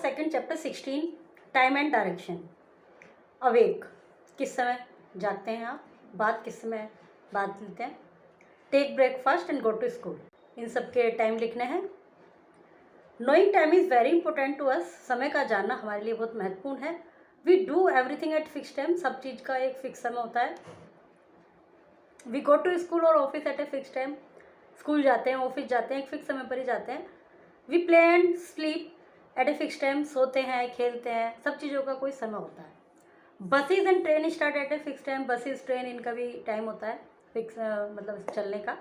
Second chapter 16 time and direction. Awake किस समय जागते हैं आप, बात किस समय बात लेते हैं, take breakfast and go to school, इन सब के टाइम लिखने हैं। Knowing time is very important to us, समय का जानना हमारे लिए बहुत महत्वपूर्ण है। We do everything at fix time, सब चीज़ का एक फिक्स समय होता है। वी गो टू स्कूल और office at a fix time, school जाते हैं ऑफिस जाते हैं एक फिक्स समय पर ही जाते हैं। We play and sleep at a fix time, सोते हैं खेलते हैं, सब चीज़ों का कोई समय होता है। Buses and train start at a fix time, buses train इनका भी टाइम होता है फिक्स, मतलब चलने का।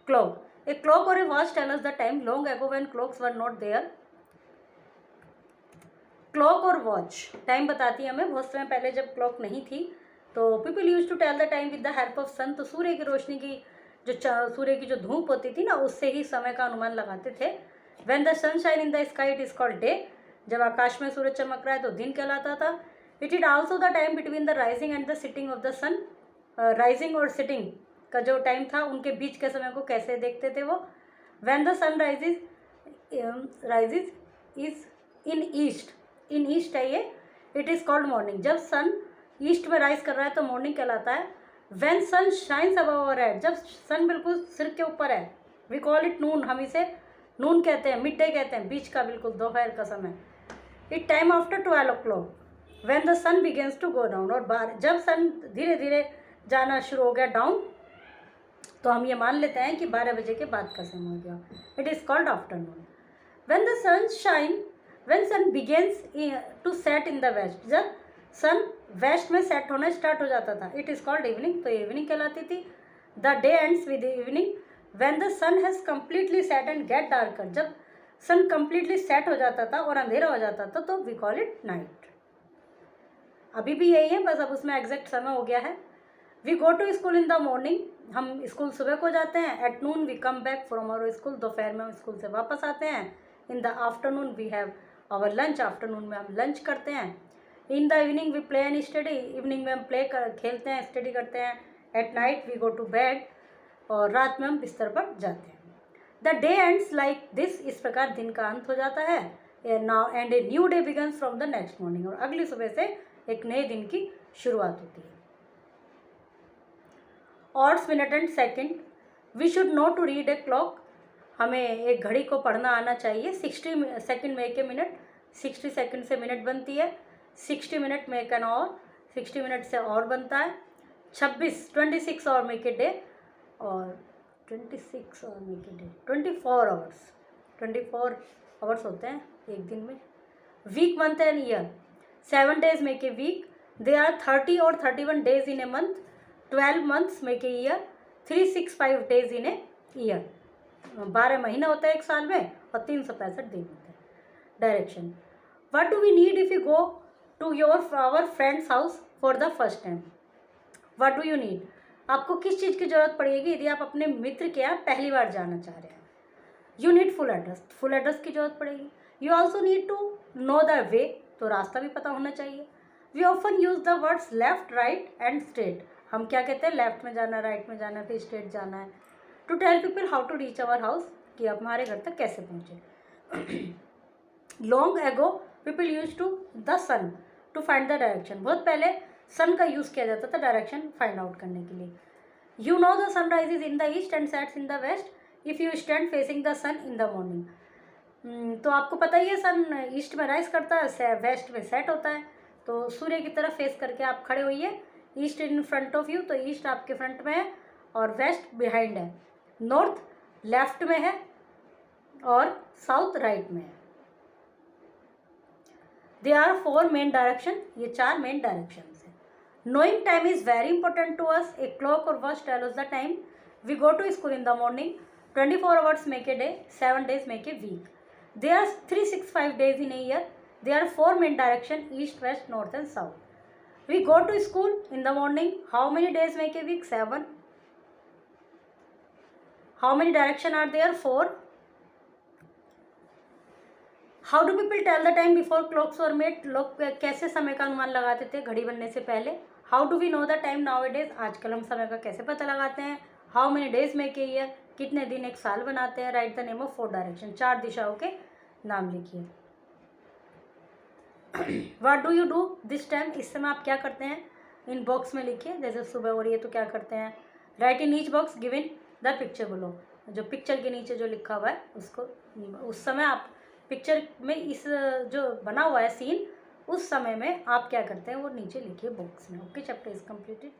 क्लॉक, ए क्लॉक और a watch tell us the time long ago when clocks were not there. Clock और वॉच टाइम बताती है हमें, बहुत समय पहले जब क्लॉक नहीं थी तो people use to tell the time with the help of sun, तो सूर्य की रोशनी की सूर्य की जो धूप होती थी ना, उससे ही समय का अनुमान लगाते थे। When the sun shine in the sky it is called day, जब आकाश में सूरज चमक रहा है तो दिन कहलाता था। It is also the time between the rising and the setting of the sun, rising और सिटिंग का जो टाइम था उनके बीच के समय को कैसे देखते थे वो। When the sun rises is in east, in east है ये, इट इज़ कॉल्ड मॉर्निंग, जब सन ईस्ट में राइज कर रहा है तो मॉर्निंग कहलाता है। When sun shines above our head, जब सन बिल्कुल सिर के ऊपर है, वी कॉल इट नून, हम इसे नून कहते हैं, मिड डे कहते हैं, बीच का बिल्कुल दोपहर का समय। It time after 12 o'clock, when the sun begins to go down, और जब सन धीरे धीरे जाना शुरू हो गया डाउन तो हम ये मान लेते हैं कि 12 बजे के बाद का समय हो गया, it is called afternoon. When the sun shine, when sun begins to set in the west, जब सन वेस्ट में सेट होना स्टार्ट हो जाता था, इट इज़ कॉल्ड इवनिंग, तो इवनिंग कहलाती थी। The day ends with evening, when the sun has completely set and get darker, जब सन कम्प्लीटली सेट हो जाता था और अंधेरा हो जाता था तो वी कॉल इट नाइट। अभी भी यही है, बस अब उसमें एग्जैक्ट समय हो गया है। We go to school in the morning, हम स्कूल सुबह को जाते हैं। At noon we come back from our school, दोपहर में हम स्कूल से वापस आते हैं। In the afternoon we have our lunch, afternoon में हम लंच करते हैं। In the evening we play and study, evening में हम खेलते हैं स्टडी करते हैं। At night we go to bed, और रात में हम बिस्तर पर जाते हैं। The day ends like this, इस प्रकार दिन का अंत हो जाता है। Now and a new day begins from the next morning, और अगली सुबह से एक नए दिन की शुरुआत होती है। Hours, minute and second, we should know to read a clock, हमें एक घड़ी को पढ़ना आना चाहिए। 60 सेकेंड में एक मिनट, 60 सेकेंड से मिनट बनती है, 60 मिनट में एक एन आवर, 60 मिनट से और बनता है। 26 आवर मेक ए डे, और 26 hour make a day 24 hours, 24 hours होते हैं एक दिन में। Week, month and year, 7 days make a week, they are 30 और 31 days in a month, 12 months make a year, 365 days in a year, 12 महीने होते हैं एक साल में और 365 दिन होते हैं। Direction, what do we need if you go to our friends house for the first time. What do you need, आपको किस चीज़ की ज़रूरत पड़ेगी यदि आप अपने मित्र के यहाँ पहली बार जाना चाह रहे हैं। You need full address, full address की ज़रूरत पड़ेगी। You also need to know the way, तो रास्ता भी पता होना चाहिए। We often use the words left, right and straight, हम क्या कहते हैं, लेफ्ट में जाना है, राइट में जाना है, फिर स्ट्रेट जाना है। To tell people how to reach our house, कि आप हमारे घर तक कैसे पहुँचे। Long ago people use to the sun to find the direction, बहुत पहले सन का यूज़ किया जाता था डायरेक्शन फाइंड आउट करने के लिए। You know the sun rises in the east and sets in the west if you stand facing the sun in the morning, तो आपको पता ही है सन ईस्ट में राइज करता है, वेस्ट में सेट होता है, तो सूर्य की तरफ फेस करके आप खड़े होइए। East in front of you, तो ईस्ट आपके फ्रंट में है और वेस्ट बिहाइंड है। नॉर्थ लेफ्ट में है और साउथ राइट में है। दे आर 4 मेन डायरेक्शन, ये 4 मेन डायरेक्शन है। Knowing time is very important to us, a clock और watch tell us the time. We go to school in the morning, 24 hours make a day, 7 days make a week, they are 365 days in a year, they are 4 main direction, east west north and south. We go to school in the morning, how many days make a week, 7, how many direction are there, 4। How do people tell the time before clocks were made, लोग कैसे समय का अनुमान लगाते थे घड़ी बनने से पहले। How do we know the time nowadays, आजकल हम समय का कैसे पता लगाते हैं। How many days make a year, कितने दिन एक साल बनाते हैं। Write the name of 4 direction, 4 दिशाओं के नाम लिखिए। What do you do this time, इस समय आप क्या करते हैं, इन बॉक्स में लिखिए। जैसे सुबह हो रही है तो क्या करते हैं, right in each box given the picture below, जो पिक्चर के नीचे जो लिखा हुआ है उसको, उस समय आप पिक्चर में इस जो बना हुआ है सीन, उस समय में आप क्या करते हैं वो नीचे लिखिए बॉक्स में। Okay, chapter is completed.